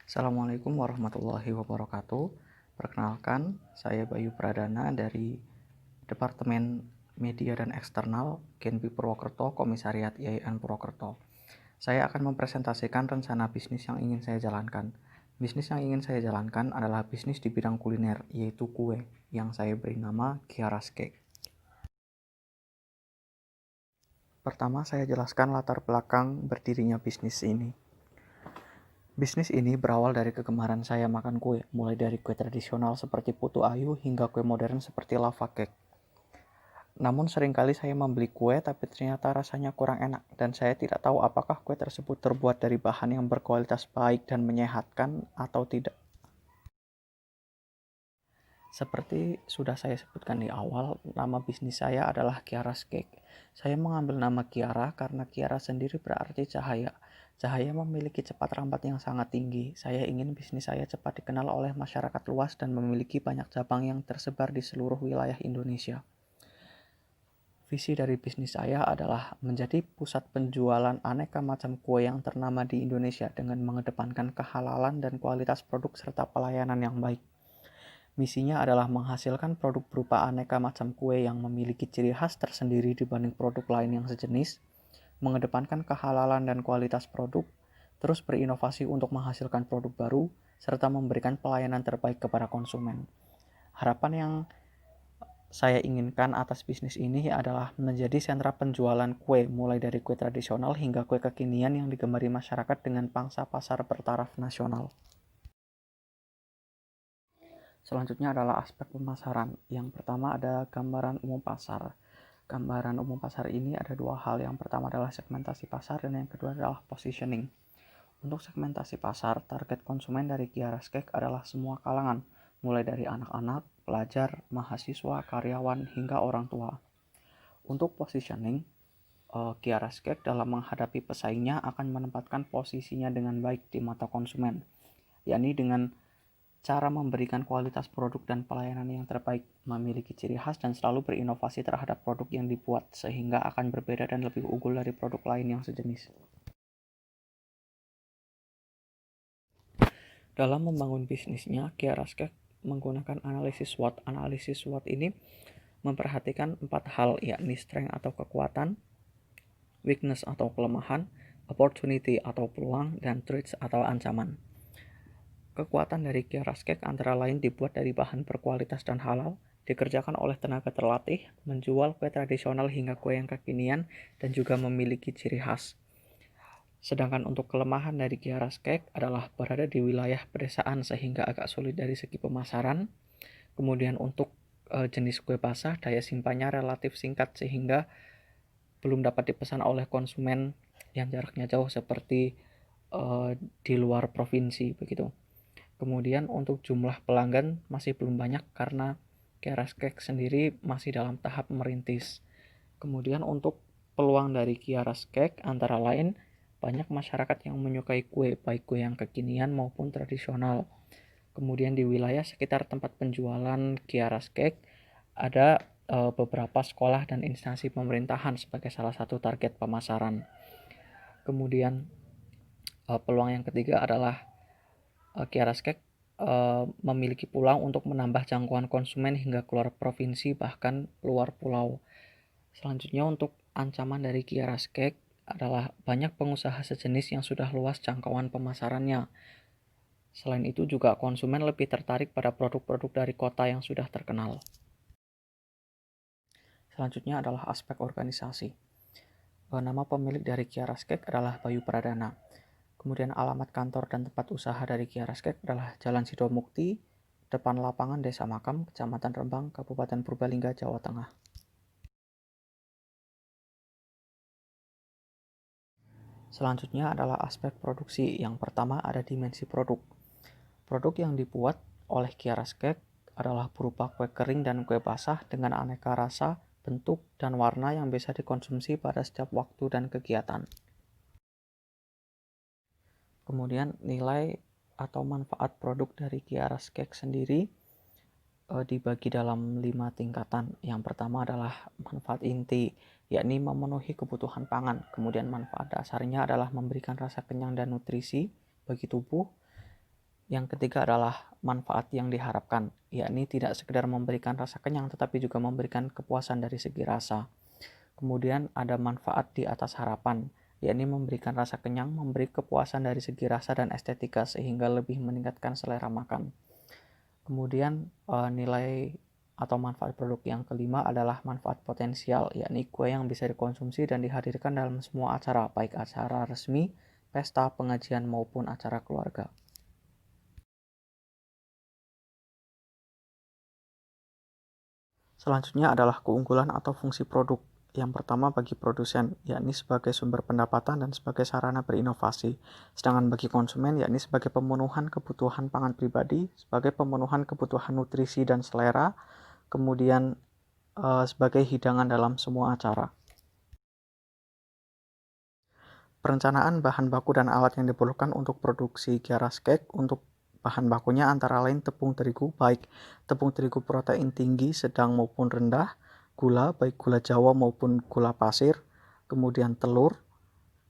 Assalamualaikum warahmatullahi wabarakatuh. Perkenalkan, saya Bayu Pradana dari Departemen Media dan Eksternal Genpi Purwokerto, Komisariat IAIN Purwokerto. Saya akan mempresentasikan rencana bisnis yang ingin saya jalankan. Bisnis yang ingin saya jalankan adalah bisnis di bidang kuliner, yaitu kue, yang saya beri nama Kiaras Cake. Pertama, saya jelaskan latar belakang berdirinya bisnis ini. Bisnis ini berawal dari kegemaran saya makan kue, mulai dari kue tradisional seperti putu ayu hingga kue modern seperti lava cake. Namun seringkali saya membeli kue tapi ternyata rasanya kurang enak dan saya tidak tahu apakah kue tersebut terbuat dari bahan yang berkualitas baik dan menyehatkan atau tidak. Seperti sudah saya sebutkan di awal, nama bisnis saya adalah Kiaras Cake. Saya mengambil nama Kiara karena Kiara sendiri berarti cahaya. Cahaya memiliki cepat rambat yang sangat tinggi. Saya ingin bisnis saya cepat dikenal oleh masyarakat luas dan memiliki banyak cabang yang tersebar di seluruh wilayah Indonesia. Visi dari bisnis saya adalah menjadi pusat penjualan aneka macam kue yang ternama di Indonesia dengan mengedepankan kehalalan dan kualitas produk serta pelayanan yang baik. Misinya adalah menghasilkan produk berupa aneka macam kue yang memiliki ciri khas tersendiri dibanding produk lain yang sejenis, mengedepankan kehalalan dan kualitas produk, terus berinovasi untuk menghasilkan produk baru, serta memberikan pelayanan terbaik kepada konsumen. Harapan yang saya inginkan atas bisnis ini adalah menjadi sentra penjualan kue, mulai dari kue tradisional hingga kue kekinian yang digemari masyarakat dengan pangsa pasar bertaraf nasional. Selanjutnya adalah aspek pemasaran. Yang pertama ada gambaran umum pasar. Gambaran umum pasar ini ada dua hal. Yang pertama adalah segmentasi pasar dan yang kedua adalah positioning. Untuk segmentasi pasar, target konsumen dari Kiaras Cake adalah semua kalangan, mulai dari anak-anak, pelajar, mahasiswa, karyawan, hingga orang tua. Untuk positioning, Kiaras Cake dalam menghadapi pesaingnya akan menempatkan posisinya dengan baik di mata konsumen, yakni dengan cara memberikan kualitas produk dan pelayanan yang terbaik, memiliki ciri khas dan selalu berinovasi terhadap produk yang dibuat sehingga akan berbeda dan lebih unggul dari produk lain yang sejenis. Dalam membangun bisnisnya, Kiaras Cake menggunakan analisis SWOT. Analisis SWOT ini memperhatikan 4 hal, yakni strength atau kekuatan, weakness atau kelemahan, opportunity atau peluang, dan threats atau ancaman. Kekuatan dari Kiaras Cake antara lain dibuat dari bahan berkualitas dan halal, dikerjakan oleh tenaga terlatih, menjual kue tradisional hingga kue yang kekinian, dan juga memiliki ciri khas. Sedangkan untuk kelemahan dari Kiaras Cake adalah berada di wilayah pedesaan sehingga agak sulit dari segi pemasaran. Kemudian untuk jenis kue basah, daya simpannya relatif singkat sehingga belum dapat dipesan oleh konsumen yang jaraknya jauh seperti di luar provinsi begitu. Kemudian untuk jumlah pelanggan masih belum banyak karena Kiaras Cake sendiri masih dalam tahap merintis. Kemudian untuk peluang dari Kiaras Cake antara lain banyak masyarakat yang menyukai kue, baik kue yang kekinian maupun tradisional. Kemudian di wilayah sekitar tempat penjualan Kiaras Cake ada beberapa sekolah dan instansi pemerintahan sebagai salah satu target pemasaran. Kemudian peluang yang ketiga adalah Kiaras Cake memiliki peluang untuk menambah jangkauan konsumen hingga keluar provinsi bahkan luar pulau. Selanjutnya untuk ancaman dari Kiaras Cake adalah banyak pengusaha sejenis yang sudah luas jangkauan pemasarannya. Selain itu juga konsumen lebih tertarik pada produk-produk dari kota yang sudah terkenal. Selanjutnya adalah aspek organisasi. Nama pemilik dari Kiaras Cake adalah Bayu Pradana. Kemudian alamat kantor dan tempat usaha dari Kiaras Cake adalah Jalan Sidomukti, depan lapangan Desa Makam, Kecamatan Rembang, Kabupaten Purbalingga, Jawa Tengah. Selanjutnya adalah aspek produksi. Yang pertama ada dimensi produk. Produk yang dibuat oleh Kiaras Cake adalah berupa kue kering dan kue basah dengan aneka rasa, bentuk, dan warna yang bisa dikonsumsi pada setiap waktu dan kegiatan. Kemudian nilai atau manfaat produk dari Kiaras Cake sendiri dibagi dalam 5 tingkatan. Yang pertama adalah manfaat inti, yakni memenuhi kebutuhan pangan. Kemudian manfaat dasarnya adalah memberikan rasa kenyang dan nutrisi bagi tubuh. Yang ketiga adalah manfaat yang diharapkan, yakni tidak sekedar memberikan rasa kenyang tetapi juga memberikan kepuasan dari segi rasa. Kemudian ada manfaat di atas harapan, yakni memberikan rasa kenyang, memberi kepuasan dari segi rasa dan estetika sehingga lebih meningkatkan selera makan. Kemudian nilai atau manfaat produk yang kelima adalah manfaat potensial, yakni kue yang bisa dikonsumsi dan dihadirkan dalam semua acara, baik acara resmi, pesta, pengajian maupun acara keluarga. Selanjutnya adalah keunggulan atau fungsi produk. Yang pertama bagi produsen, yakni sebagai sumber pendapatan dan sebagai sarana berinovasi. Sedangkan bagi konsumen, yakni sebagai pemenuhan kebutuhan pangan pribadi, sebagai pemenuhan kebutuhan nutrisi dan selera, kemudian sebagai hidangan dalam semua acara. Perencanaan bahan baku dan alat yang diperlukan untuk produksi Kiaras Cake. Untuk bahan bakunya antara lain tepung terigu, baik tepung terigu protein tinggi, sedang maupun rendah, gula, baik gula Jawa maupun gula pasir, kemudian telur,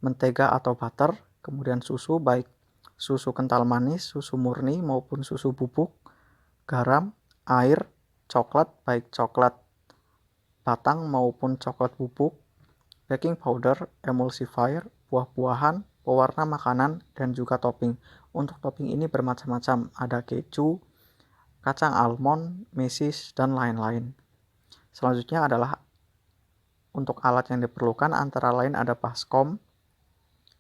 mentega atau butter, kemudian susu, baik susu kental manis, susu murni maupun susu bubuk, garam, air, coklat, baik coklat batang maupun coklat bubuk, baking powder, emulsifier, buah-buahan, pewarna makanan, dan juga topping. Untuk topping ini bermacam-macam, ada keju, kacang almond, mesis, dan lain-lain. Selanjutnya adalah untuk alat yang diperlukan antara lain ada baskom,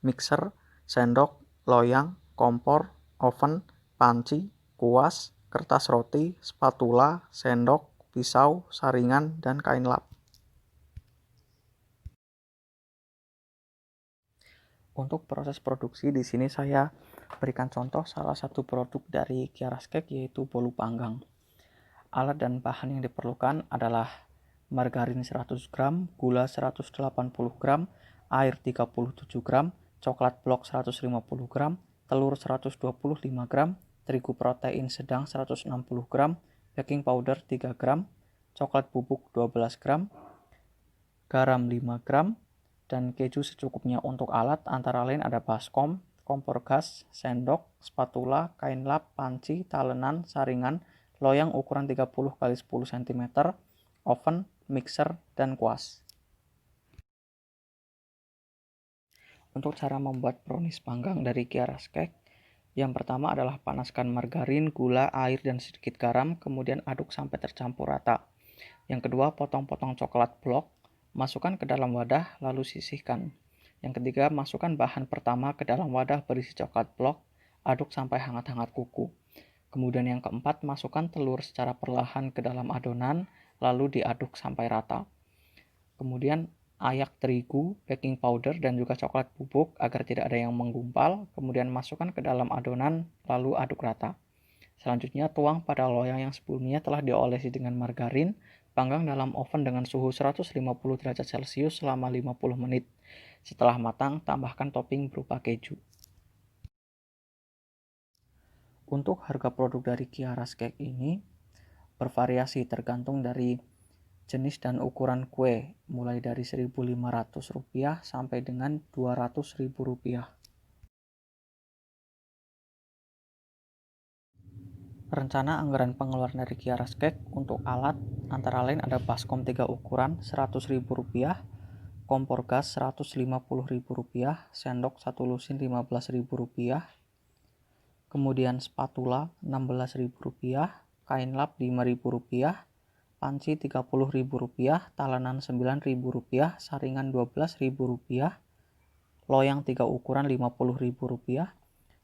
mixer, sendok, loyang, kompor, oven, panci, kuas, kertas roti, spatula, sendok, pisau, saringan, dan kain lap. Untuk proses produksi di sini saya berikan contoh salah satu produk dari Kiaras Cake, yaitu bolu panggang. Alat dan bahan yang diperlukan adalah margarin 100 gram, gula 180 gram, air 37 gram, coklat blok 150 gram, telur 125 gram, terigu protein sedang 160 gram, baking powder 3 gram, coklat bubuk 12 gram, garam 5 gram, dan keju secukupnya. Untuk alat antara lain ada baskom, kompor gas, sendok, spatula, kain lap, panci, talenan, saringan, loyang ukuran 30 x 10 cm, oven, mixer, dan kuas. Untuk cara membuat brownies panggang dari Kiaras Cake, yang pertama adalah panaskan margarin, gula, air, dan sedikit garam, kemudian aduk sampai tercampur rata. Yang kedua, potong-potong coklat blok, masukkan ke dalam wadah, lalu sisihkan. Yang ketiga, masukkan bahan pertama ke dalam wadah berisi coklat blok, aduk sampai hangat-hangat kuku. Kemudian yang keempat, masukkan telur secara perlahan ke dalam adonan, lalu diaduk sampai rata. Kemudian ayak terigu, baking powder, dan juga coklat bubuk agar tidak ada yang menggumpal. Kemudian masukkan ke dalam adonan, lalu aduk rata. Selanjutnya tuang pada loyang yang sebelumnya telah diolesi dengan margarin, panggang dalam oven dengan suhu 150 derajat Celcius selama 50 menit. Setelah matang, tambahkan topping berupa keju. Untuk harga produk dari Kiaras Cake ini bervariasi tergantung dari jenis dan ukuran kue, mulai dari Rp1.500 sampai dengan Rp200.000. Rencana anggaran pengeluaran dari Kiaras Cake untuk alat antara lain ada baskom 3 ukuran Rp100.000, kompor gas Rp150.000, sendok 1 lusin Rp15.000, kemudian spatula Rp16.000, kain lap Rp5.000, panci Rp30.000, talenan Rp9.000, saringan Rp12.000, loyang 3 ukuran Rp50.000,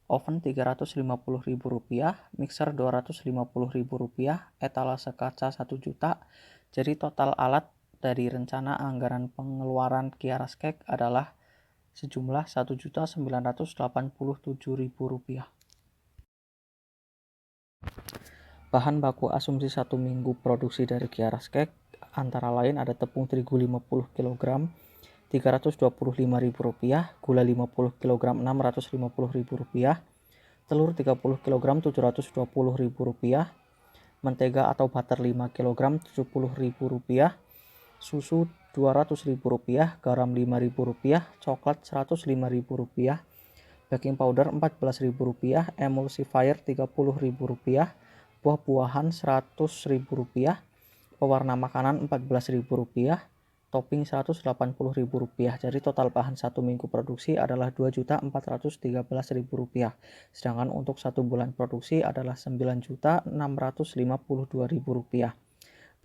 oven Rp350.000, mixer Rp250.000, etalase kaca 1 juta. Jadi total alat dari rencana anggaran pengeluaran Kiaras Cake adalah sejumlah Rp1.987.000. Bahan baku asumsi 1 minggu produksi dari Kiaras Cake antara lain ada tepung terigu 50 kg Rp325.000, gula 50 kg Rp650.000, telur 30 kg Rp720.000, mentega atau butter 5 kg Rp70.000, susu Rp200.000, garam Rp5.000, coklat Rp105.000, baking powder Rp14.000, emulsifier Rp30.000, buah-buahan Rp100.000, pewarna makanan Rp14.000, topping Rp180.000. Jadi total bahan 1 minggu produksi adalah Rp2.413.000. Sedangkan untuk 1 bulan produksi adalah Rp9.652.000.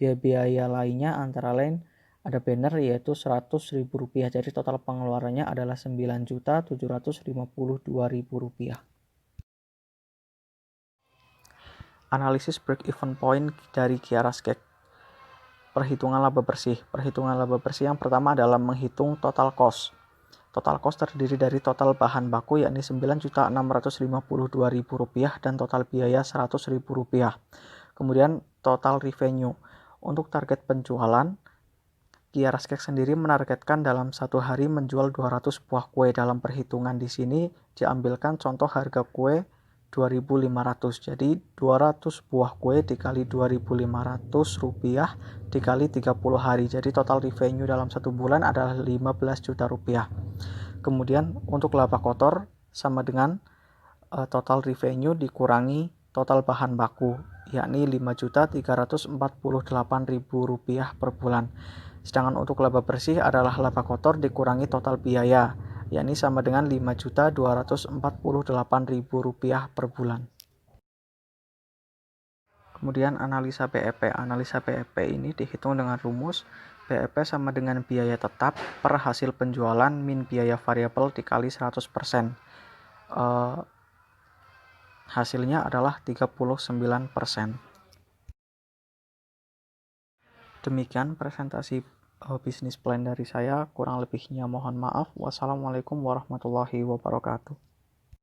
Biaya-biaya lainnya antara lain ada banner yaitu Rp100.000. Jadi total pengeluarannya adalah Rp9.752.000. Analisis break-even point dari Kiaras Cake. Perhitungan laba bersih. Perhitungan laba bersih yang pertama adalah menghitung total cost. Total cost terdiri dari total bahan baku yakni Rp9.652.000 dan total biaya Rp100.000. Kemudian total revenue. Untuk target penjualan, Kiaras Cake sendiri menargetkan dalam satu hari menjual 200 buah kue. Dalam perhitungan di sini diambilkan contoh harga kue Rp2.500. Jadi 200 buah kue dikali Rp2.500 dikali 30 hari. Jadi total revenue dalam satu bulan adalah Rp15 juta. Kemudian untuk laba kotor sama dengan total revenue dikurangi total bahan baku, yakni Rp5.348.000 per bulan. Sedangkan untuk laba bersih adalah laba kotor dikurangi total biaya, yakni sama dengan Rp5.248.000 per bulan. Kemudian analisa BEP. Analisa BEP ini dihitung dengan rumus BEP sama dengan biaya tetap per hasil penjualan min biaya variabel dikali 100%. Hasilnya adalah 39%. Demikian presentasi bisnis plan dari saya. Kurang lebihnya mohon maaf. Wassalamualaikum warahmatullahi wabarakatuh.